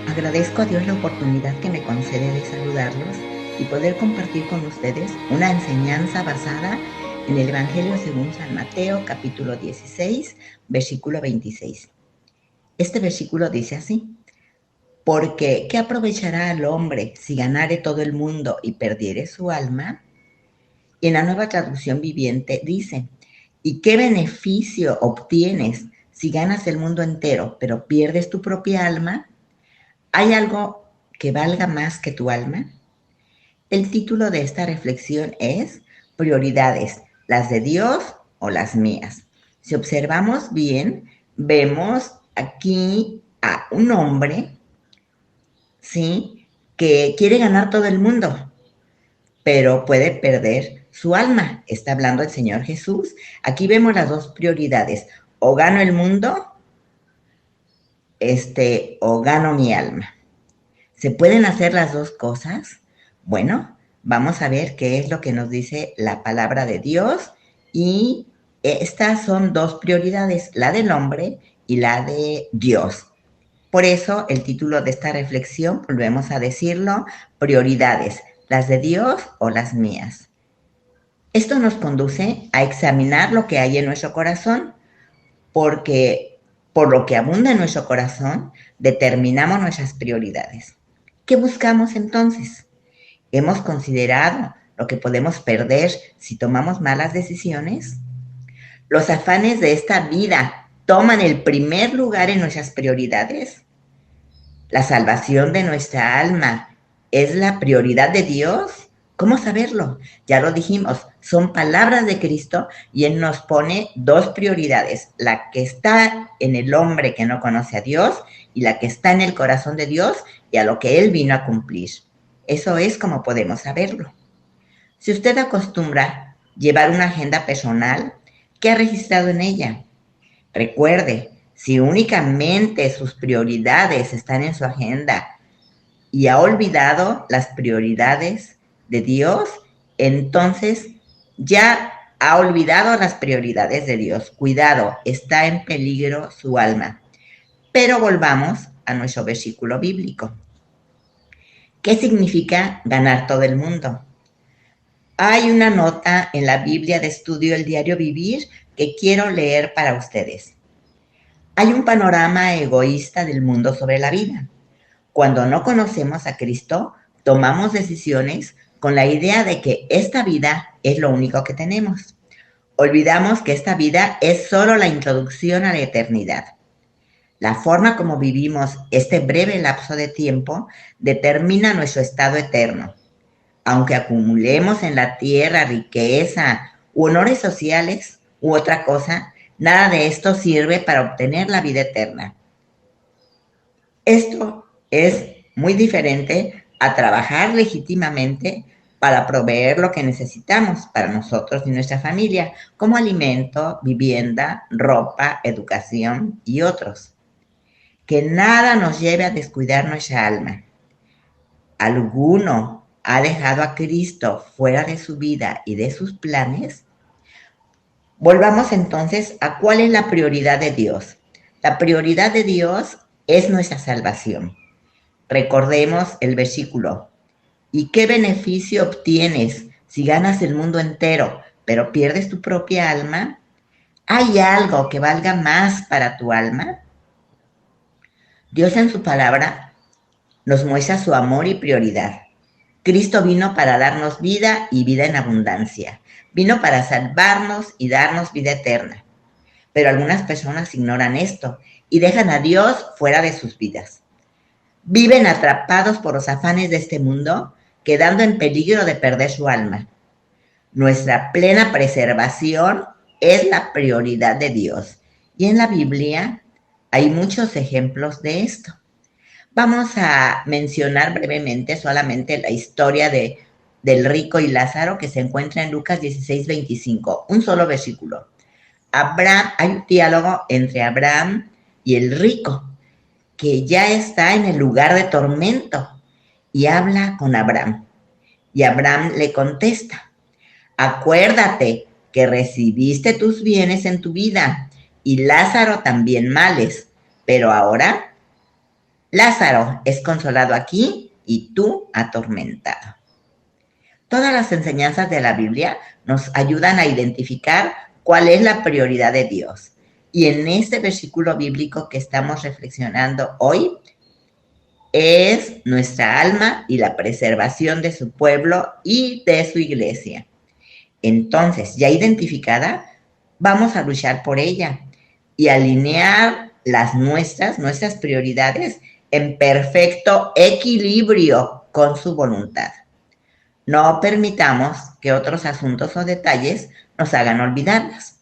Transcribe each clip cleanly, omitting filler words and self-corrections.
Agradezco a Dios la oportunidad que me concede de saludarlos y poder compartir con ustedes una enseñanza basada en el Evangelio según San Mateo, capítulo 16, versículo 26. Este versículo dice así: porque ¿qué aprovechará al hombre si ganare todo el mundo y perdiere su alma? Y en la Nueva Traducción Viviente dice: ¿y qué beneficio obtienes si ganas el mundo entero pero pierdes tu propia alma? ¿Hay algo que valga más que tu alma? El título de esta reflexión es Prioridades, las de Dios o las mías. Si observamos bien, vemos aquí a un hombre, ¿sí?, que quiere ganar todo el mundo, pero puede perder su alma. Está hablando el Señor Jesús. Aquí vemos las dos prioridades: o gano el mundo, o gano mi alma. ¿Se pueden hacer las dos cosas? Bueno, vamos a ver qué es lo que nos dice la palabra de Dios, y estas son dos prioridades, la del hombre y la de Dios. Por eso el título de esta reflexión, volvemos a decirlo, prioridades, las de Dios o las mías. Esto nos conduce a examinar lo que hay en nuestro corazón, porque por lo que abunda en nuestro corazón, determinamos nuestras prioridades. ¿Qué buscamos entonces? ¿Hemos considerado lo que podemos perder si tomamos malas decisiones? ¿Los afanes de esta vida toman el primer lugar en nuestras prioridades? ¿La salvación de nuestra alma es la prioridad de Dios? ¿Cómo saberlo? Ya lo dijimos, son palabras de Cristo y Él nos pone dos prioridades: la que está en el hombre que no conoce a Dios y la que está en el corazón de Dios y a lo que Él vino a cumplir. Eso es como podemos saberlo. Si usted acostumbra llevar una agenda personal, ¿qué ha registrado en ella? Recuerde, si únicamente sus prioridades están en su agenda y ha olvidado las prioridades de Dios, entonces ya ha olvidado las prioridades de Dios. Cuidado, está en peligro su alma. Pero volvamos a nuestro versículo bíblico. ¿Qué significa ganar todo el mundo? Hay una nota en la Biblia de estudio del diario Vivir que quiero leer para ustedes. Hay un panorama egoísta del mundo sobre la vida. Cuando no conocemos a Cristo, tomamos decisiones con la idea de que esta vida es lo único que tenemos. Olvidamos que esta vida es solo la introducción a la eternidad. La forma como vivimos este breve lapso de tiempo determina nuestro estado eterno. Aunque acumulemos en la tierra riqueza u honores sociales u otra cosa, nada de esto sirve para obtener la vida eterna. Esto es muy diferente a trabajar legítimamente para proveer lo que necesitamos para nosotros y nuestra familia, como alimento, vivienda, ropa, educación y otros. Que nada nos lleve a descuidar nuestra alma. ¿Alguno ha dejado a Cristo fuera de su vida y de sus planes? Volvamos entonces a cuál es la prioridad de Dios. La prioridad de Dios es nuestra salvación. Recordemos el versículo: ¿y qué beneficio obtienes si ganas el mundo entero, pero pierdes tu propia alma? ¿Hay algo que valga más para tu alma? Dios en su palabra nos muestra su amor y prioridad. Cristo vino para darnos vida y vida en abundancia. Vino para salvarnos y darnos vida eterna. Pero algunas personas ignoran esto y dejan a Dios fuera de sus vidas. Viven atrapados por los afanes de este mundo, quedando en peligro de perder su alma. Nuestra plena preservación es la prioridad de Dios. Y en la Biblia hay muchos ejemplos de esto. Vamos a mencionar brevemente solamente la historia del rico y Lázaro, que se encuentra en Lucas 16:25, un solo versículo. Hay un diálogo entre Abraham y el rico, que ya está en el lugar de tormento, y habla con Abraham. Y Abraham le contesta: acuérdate que recibiste tus bienes en tu vida, y Lázaro también males, pero ahora Lázaro es consolado aquí y tú atormentado. Todas las enseñanzas de la Biblia nos ayudan a identificar cuál es la prioridad de Dios. Y en este versículo bíblico que estamos reflexionando hoy, es nuestra alma y la preservación de su pueblo y de su iglesia. Entonces, ya identificada, vamos a luchar por ella y alinear nuestras prioridades en perfecto equilibrio con su voluntad. No permitamos que otros asuntos o detalles nos hagan olvidarlas.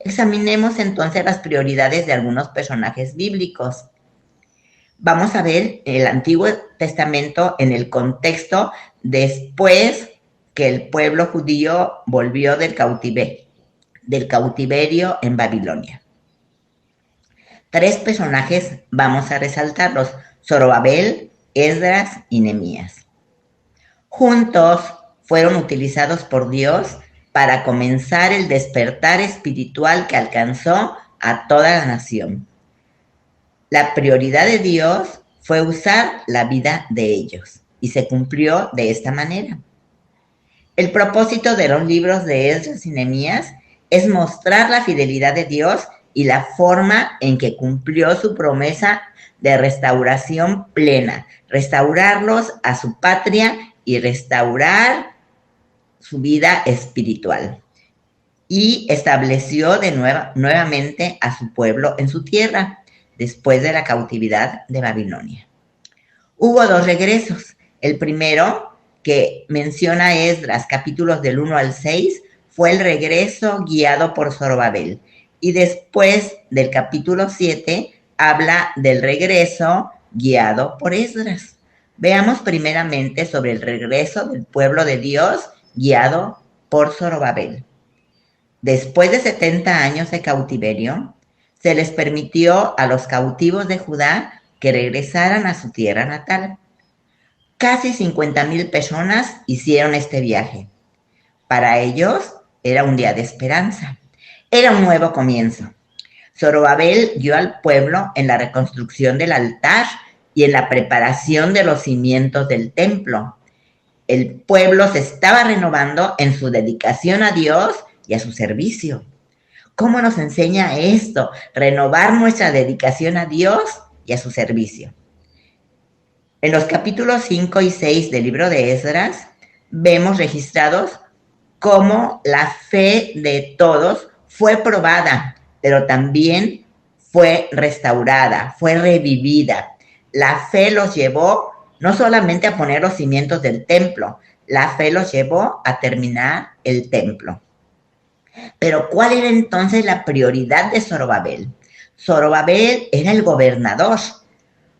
Examinemos entonces las prioridades de algunos personajes bíblicos. Vamos a ver el Antiguo Testamento en el contexto después que el pueblo judío volvió del cautiverio en Babilonia. 3 personajes vamos a resaltarlos: Zorobabel, Esdras y Nehemías. Juntos fueron utilizados por Dios para comenzar el despertar espiritual que alcanzó a toda la nación. La prioridad de Dios fue usar la vida de ellos y se cumplió de esta manera. El propósito de los libros de Esdras y Nehemías es mostrar la fidelidad de Dios y la forma en que cumplió su promesa de restauración plena, restaurarlos a su patria y restaurar su vida espiritual. Y estableció nuevamente a su pueblo en su tierra después de la cautividad de Babilonia. Hubo 2 regresos. El primero, que menciona Esdras, capítulos del 1 al 6, fue el regreso guiado por Zorobabel. Y después del capítulo 7, habla del regreso guiado por Esdras. Veamos primeramente sobre el regreso del pueblo de Dios guiado por Zorobabel. Después de 70 años de cautiverio, se les permitió a los cautivos de Judá que regresaran a su tierra natal. Casi 50,000 personas hicieron este viaje. Para ellos era un día de esperanza. Era un nuevo comienzo. Zorobabel guió al pueblo en la reconstrucción del altar y en la preparación de los cimientos del templo. El pueblo se estaba renovando en su dedicación a Dios y a su servicio. ¿Cómo nos enseña esto? Renovar nuestra dedicación a Dios y a su servicio. En los capítulos 5 y 6 del libro de Esdras, vemos registrados cómo la fe de todos fue probada, pero también fue restaurada, fue revivida. La fe los llevó no solamente a poner los cimientos del templo, la fe los llevó a terminar el templo. Pero ¿cuál era entonces la prioridad de Zorobabel? Zorobabel era el gobernador.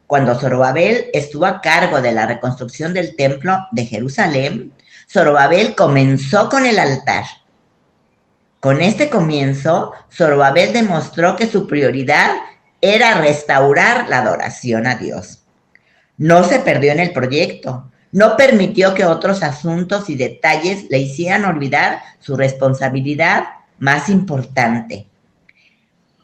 Cuando Zorobabel estuvo a cargo de la reconstrucción del templo de Jerusalén, Zorobabel comenzó con el altar. Con este comienzo, Zorobabel demostró que su prioridad era restaurar la adoración a Dios. No se perdió en el proyecto, no permitió que otros asuntos y detalles le hicieran olvidar su responsabilidad más importante.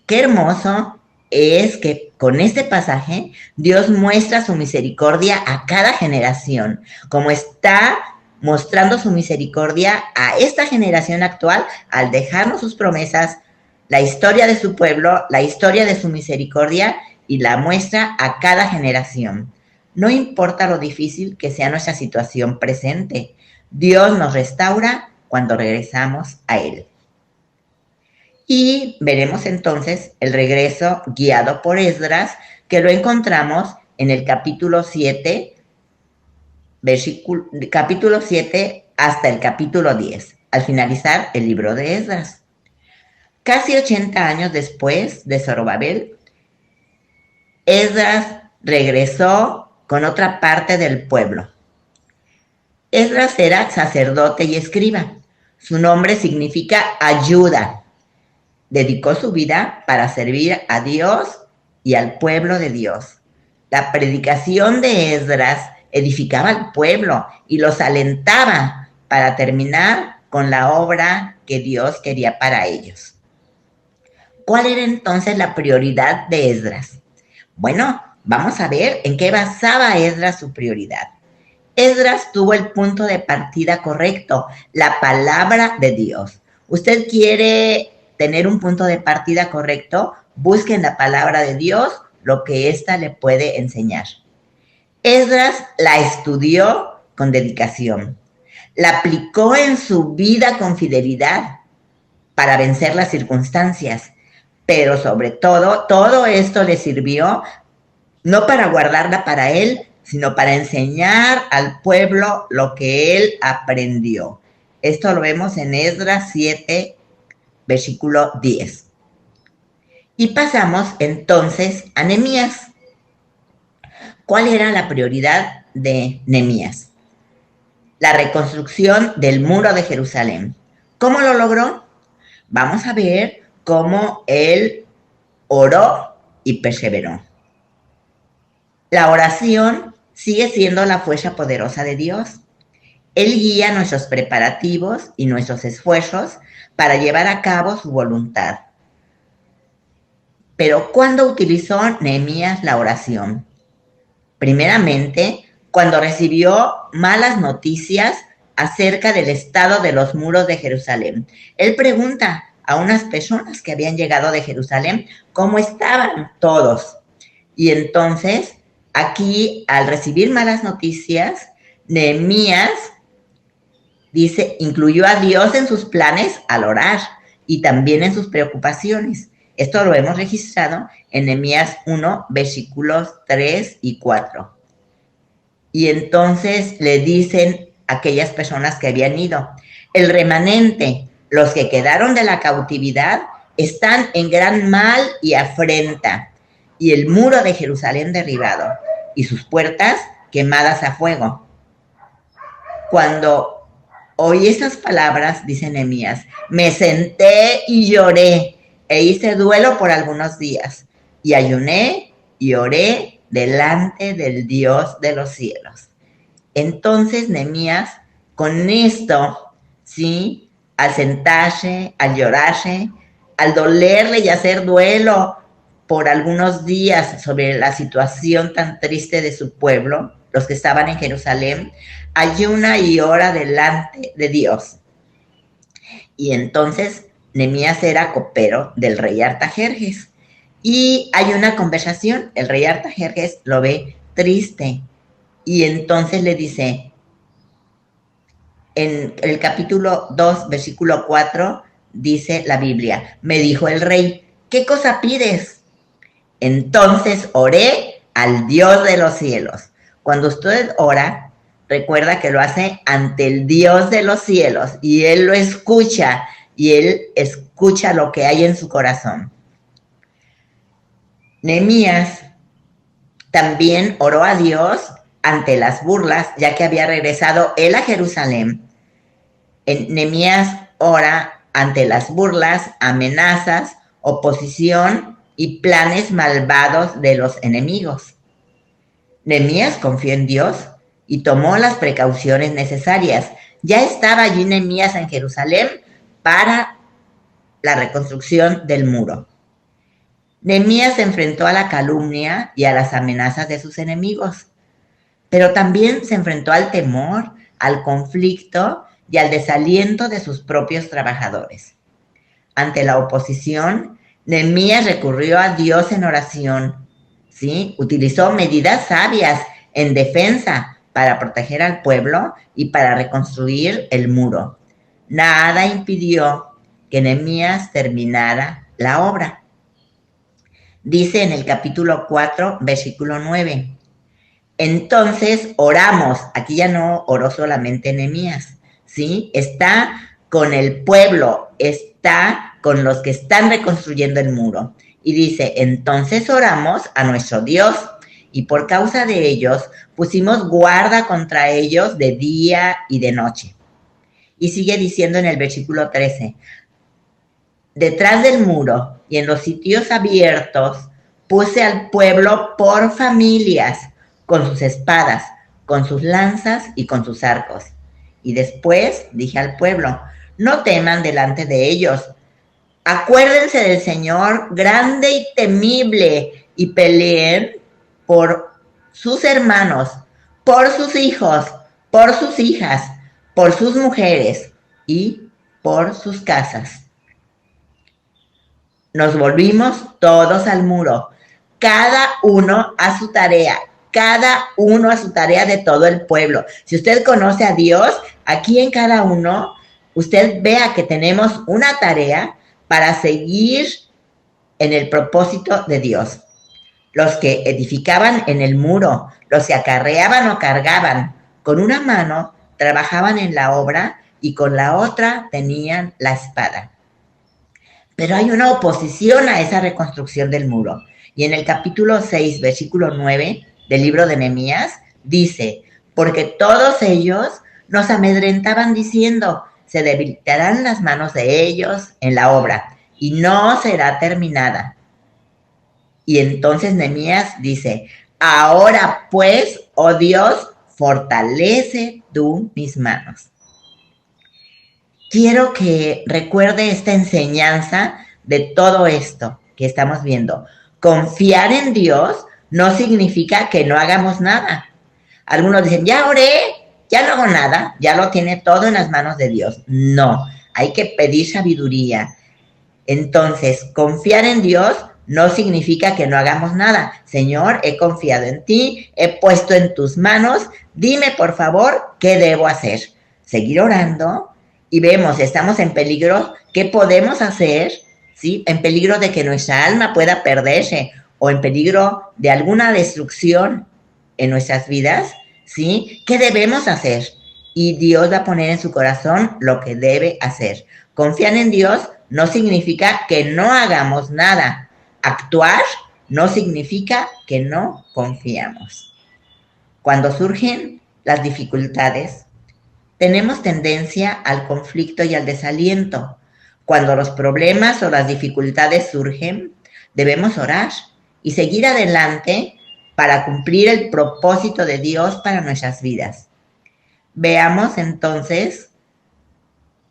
Qué hermoso es que con este pasaje Dios muestra su misericordia a cada generación, como está mostrando su misericordia a esta generación actual al dejarnos sus promesas, la historia de su pueblo, la historia de su misericordia, y la muestra a cada generación. No importa lo difícil que sea nuestra situación presente, Dios nos restaura cuando regresamos a Él. Y veremos entonces el regreso guiado por Esdras, que lo encontramos en el capítulo 7, capítulo 7 hasta el capítulo 10, al finalizar el libro de Esdras. Casi 80 años después de Zorobabel, Esdras regresó con otra parte del pueblo. Esdras era sacerdote y escriba. Su nombre significa ayuda. Dedicó su vida para servir a Dios y al pueblo de Dios. La predicación de Esdras edificaba al pueblo y los alentaba para terminar con la obra que Dios quería para ellos. ¿Cuál era entonces la prioridad de Esdras? Bueno, Vamos a ver en qué basaba Esdras su prioridad. Esdras tuvo el punto de partida correcto, la palabra de Dios. ¿Usted quiere tener un punto de partida correcto? Busque en la palabra de Dios lo que ésta le puede enseñar. Esdras la estudió con dedicación, la aplicó en su vida con fidelidad para vencer las circunstancias, pero sobre todo esto le sirvió no para guardarla para él, sino para enseñar al pueblo lo que él aprendió. Esto lo vemos en Esdras 7, versículo 10. Y pasamos entonces a Nehemías. ¿Cuál era la prioridad de Nehemías? La reconstrucción del muro de Jerusalén. ¿Cómo lo logró? Vamos a ver cómo él oró y perseveró. La oración sigue siendo la fuerza poderosa de Dios. Él guía nuestros preparativos y nuestros esfuerzos para llevar a cabo su voluntad. Pero ¿cuándo utilizó Nehemías la oración? Primeramente, cuando recibió malas noticias acerca del estado de los muros de Jerusalén. Él pregunta a unas personas que habían llegado de Jerusalén cómo estaban todos. Y entonces, aquí, al recibir malas noticias, Nehemías dice, incluyó a Dios en sus planes al orar y también en sus preocupaciones. Esto lo hemos registrado en Nehemías 1, versículos 3 y 4. Y entonces le dicen a aquellas personas que habían ido, el remanente, los que quedaron de la cautividad, están en gran mal y afrenta, y el muro de Jerusalén derribado, y sus puertas quemadas a fuego. Cuando oí esas palabras, dice Nehemías, me senté y lloré, e hice duelo por algunos días, y ayuné y oré delante del Dios de los cielos. Entonces Nehemías, con esto, ¿sí?, al sentarse, al llorarse, al dolerle y hacer duelo por algunos días sobre la situación tan triste de su pueblo, los que estaban en Jerusalén, ayuna y ora delante de Dios. Y entonces Nehemías era copero del rey Artajerjes. Y hay una conversación, el rey Artajerjes lo ve triste. Y entonces le dice, en el capítulo 2, versículo 4, dice la Biblia, me dijo el rey, ¿qué cosa pides? Entonces oré al Dios de los cielos. Cuando usted ora, recuerda que lo hace ante el Dios de los cielos y Él lo escucha y Él escucha lo que hay en su corazón. Nehemías también oró a Dios ante las burlas, ya que había regresado él a Jerusalén. Nehemías ora ante las burlas, amenazas, oposición y planes malvados de los enemigos. Nehemías confió en Dios y tomó las precauciones necesarias. Ya estaba allí Nehemías en Jerusalén para la reconstrucción del muro. Nehemías se enfrentó a la calumnia y a las amenazas de sus enemigos, pero también se enfrentó al temor, al conflicto y al desaliento de sus propios trabajadores. Ante la oposición, Nehemías recurrió a Dios en oración, ¿sí? Utilizó medidas sabias en defensa para proteger al pueblo y para reconstruir el muro. Nada impidió que Nehemías terminara la obra. Dice en el capítulo 4, versículo 9, entonces oramos, aquí ya no oró solamente Nehemías, ¿sí? Está con el pueblo, está con los que están reconstruyendo el muro. Y dice, entonces oramos a nuestro Dios y por causa de ellos pusimos guarda contra ellos de día y de noche. Y sigue diciendo en el versículo 13, detrás del muro y en los sitios abiertos puse al pueblo por familias, con sus espadas, con sus lanzas y con sus arcos. Y después dije al pueblo, no teman delante de ellos, acuérdense del Señor grande y temible y peleen por sus hermanos, por sus hijos, por sus hijas, por sus mujeres y por sus casas. Nos volvimos todos al muro, cada uno a su tarea, cada uno a su tarea de todo el pueblo. Si usted conoce a Dios, aquí en cada uno, usted vea que tenemos una tarea para seguir en el propósito de Dios. Los que edificaban en el muro, los que acarreaban o cargaban, con una mano trabajaban en la obra y con la otra tenían la espada. Pero hay una oposición a esa reconstrucción del muro. Y en el capítulo 6, versículo 9 del libro de Nehemías, dice, porque todos ellos nos amedrentaban diciendo, se debilitarán las manos de ellos en la obra y no será terminada. Y entonces Nehemías dice, ahora pues, oh Dios, fortalece tú mis manos. Quiero que recuerde esta enseñanza de todo esto que estamos viendo. Confiar en Dios no significa que no hagamos nada. Algunos dicen, ya oré, ya no hago nada, ya lo tiene todo en las manos de Dios. No, hay que pedir sabiduría. Entonces, confiar en Dios no significa que no hagamos nada. Señor, he confiado en ti, he puesto en tus manos, dime por favor qué debo hacer. Seguir orando y vemos, estamos en peligro, ¿qué podemos hacer? ¿Sí? En peligro de que nuestra alma pueda perderse o en peligro de alguna destrucción en nuestras vidas, ¿sí? ¿Qué debemos hacer? Y Dios va a poner en su corazón lo que debe hacer. Confiar en Dios no significa que no hagamos nada. Actuar no significa que no confiamos. Cuando surgen las dificultades, tenemos tendencia al conflicto y al desaliento. Cuando los problemas o las dificultades surgen, debemos orar y seguir adelante para cumplir el propósito de Dios para nuestras vidas. Veamos entonces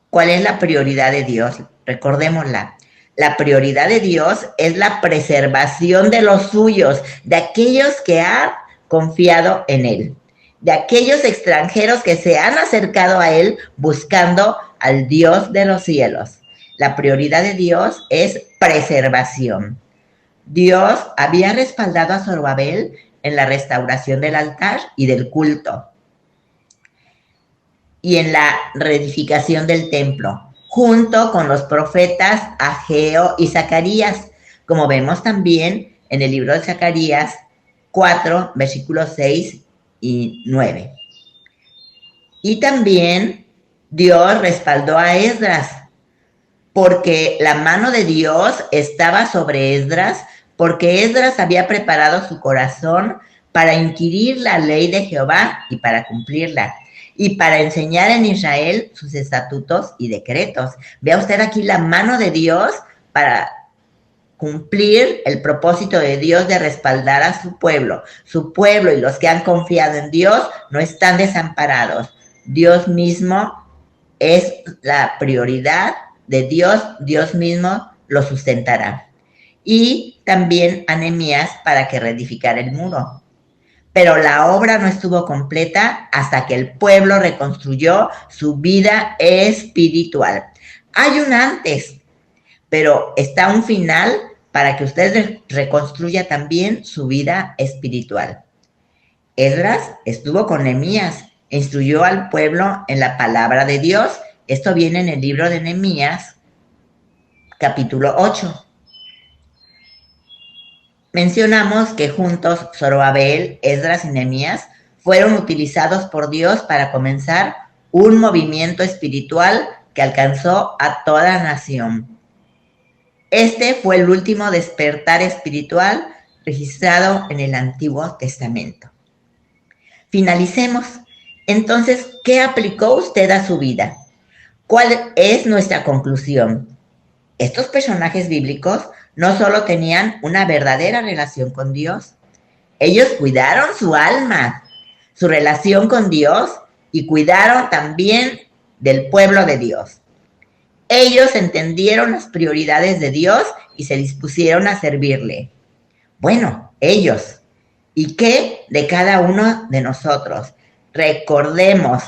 cuál es la prioridad de Dios. Recordémosla. La prioridad de Dios es la preservación de los suyos, de aquellos que han confiado en Él, de aquellos extranjeros que se han acercado a Él buscando al Dios de los cielos. La prioridad de Dios es preservación. Dios había respaldado a Zorobabel en la restauración del altar y del culto y en la reedificación del templo, junto con los profetas Ageo y Zacarías, como vemos también en el libro de Zacarías 4, versículos 6 y 9. Y también Dios respaldó a Esdras, porque la mano de Dios estaba sobre Esdras, porque Esdras había preparado su corazón para inquirir la ley de Jehová y para cumplirla, y para enseñar en Israel sus estatutos y decretos. Vea usted aquí la mano de Dios para cumplir el propósito de Dios de respaldar a su pueblo. Su pueblo y los que han confiado en Dios no están desamparados. Dios mismo es la prioridad de Dios, Dios mismo lo sustentará. Y también a Nehemías para que reedificara el muro. Pero la obra no estuvo completa hasta que el pueblo reconstruyó su vida espiritual. Hay un antes, pero está un final para que usted reconstruya también su vida espiritual. Esdras estuvo con Nehemías, instruyó al pueblo en la palabra de Dios. Esto viene en el libro de Nehemías, capítulo 8. Mencionamos que juntos Zorobabel, Esdras y Nehemías fueron utilizados por Dios para comenzar un movimiento espiritual que alcanzó a toda la nación. Este fue el último despertar espiritual registrado en el Antiguo Testamento. Finalicemos. Entonces, ¿qué aplicó usted a su vida? ¿Cuál es nuestra conclusión? Estos personajes bíblicos no solo tenían una verdadera relación con Dios, ellos cuidaron su alma, su relación con Dios y cuidaron también del pueblo de Dios. Ellos entendieron las prioridades de Dios y se dispusieron a servirle. Bueno, ellos. ¿Y qué de cada uno de nosotros? Recordemos,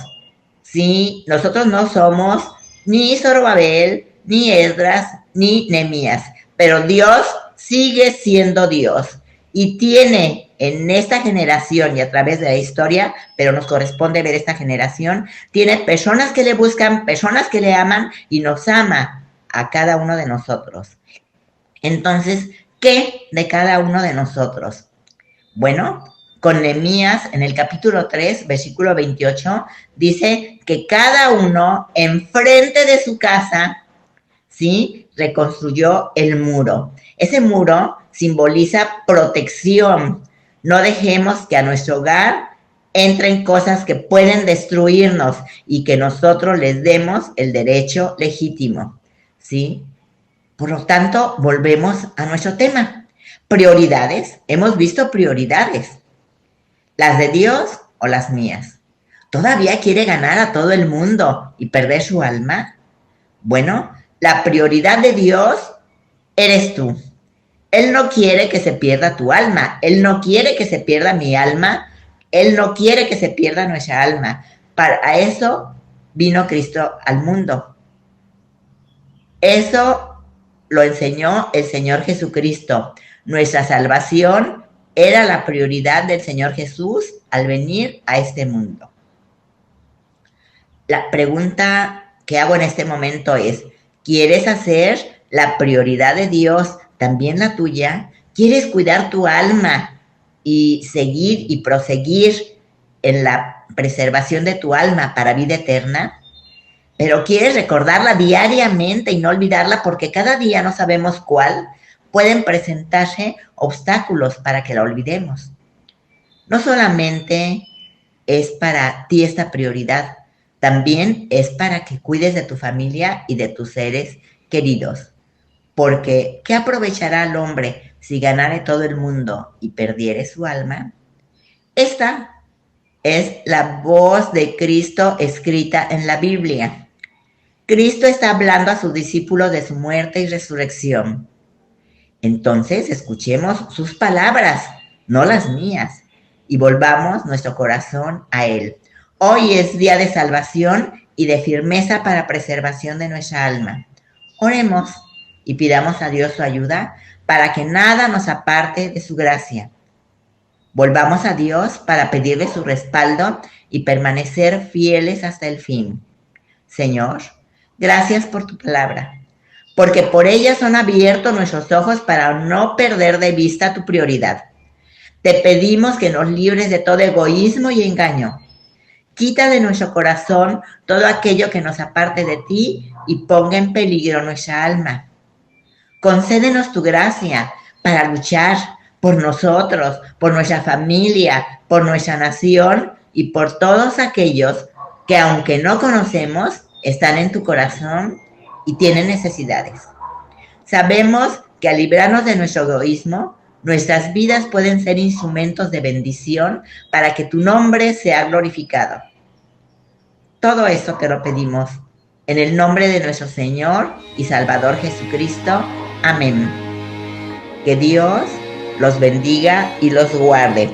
¿sí? Nosotros no somos ni Zorobabel, ni Esdras, ni Nehemías, pero Dios sigue siendo Dios y tiene en esta generación y a través de la historia, pero nos corresponde ver esta generación, tiene personas que le buscan, personas que le aman y nos ama a cada uno de nosotros. Entonces, ¿qué de cada uno de nosotros? Bueno, con Nehemías, en el capítulo 3, versículo 28, dice que cada uno enfrente de su casa, ¿sí? Reconstruyó el muro. Ese muro simboliza protección. No dejemos que a nuestro hogar entren cosas que pueden destruirnos y que nosotros les demos el derecho legítimo, ¿sí? Por lo tanto, volvemos a nuestro tema. Prioridades. Hemos visto prioridades. ¿Las de Dios o las mías? ¿Todavía quiere ganar a todo el mundo y perder su alma? Bueno, la prioridad de Dios eres tú. Él no quiere que se pierda tu alma. Él no quiere que se pierda mi alma. Él no quiere que se pierda nuestra alma. Para eso vino Cristo al mundo. Eso lo enseñó el Señor Jesucristo. Nuestra salvación era la prioridad del Señor Jesús al venir a este mundo. La pregunta que hago en este momento es, ¿quieres hacer la prioridad de Dios también la tuya? ¿Quieres cuidar tu alma y seguir y proseguir en la preservación de tu alma para vida eterna? Pero quieres recordarla diariamente y no olvidarla porque cada día no sabemos cuál pueden presentarse obstáculos para que la olvidemos. No solamente es para ti esta prioridad, también es para que cuides de tu familia y de tus seres queridos. Porque, ¿qué aprovechará el hombre si ganare todo el mundo y perdiere su alma? Esta es la voz de Cristo escrita en la Biblia. Cristo está hablando a sus discípulos de su muerte y resurrección. Entonces, escuchemos sus palabras, no las mías, y volvamos nuestro corazón a Él. Hoy es día de salvación y de firmeza para preservación de nuestra alma. Oremos y pidamos a Dios su ayuda para que nada nos aparte de su gracia. Volvamos a Dios para pedirle su respaldo y permanecer fieles hasta el fin. Señor, gracias por tu palabra, porque por ella son abiertos nuestros ojos para no perder de vista tu prioridad. Te pedimos que nos libres de todo egoísmo y engaño. Quita de nuestro corazón todo aquello que nos aparte de ti y ponga en peligro nuestra alma. Concédenos tu gracia para luchar por nosotros, por nuestra familia, por nuestra nación y por todos aquellos que, aunque no conocemos, están en tu corazón y tienen necesidades. Sabemos que al librarnos de nuestro egoísmo, nuestras vidas pueden ser instrumentos de bendición para que tu nombre sea glorificado. Todo eso te lo pedimos en el nombre de nuestro Señor y Salvador Jesucristo. Amén. Que Dios los bendiga y los guarde.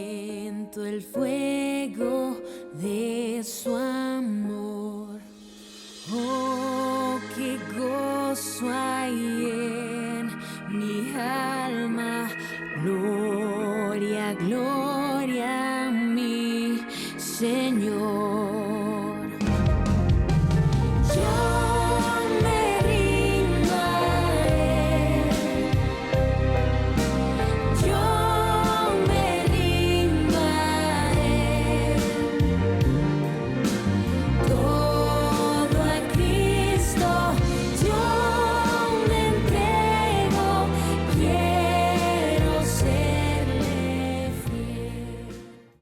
Siento el fuego de su amor. Oh, qué gozo hay en mi alma. Gloria, gloria a mi Señor.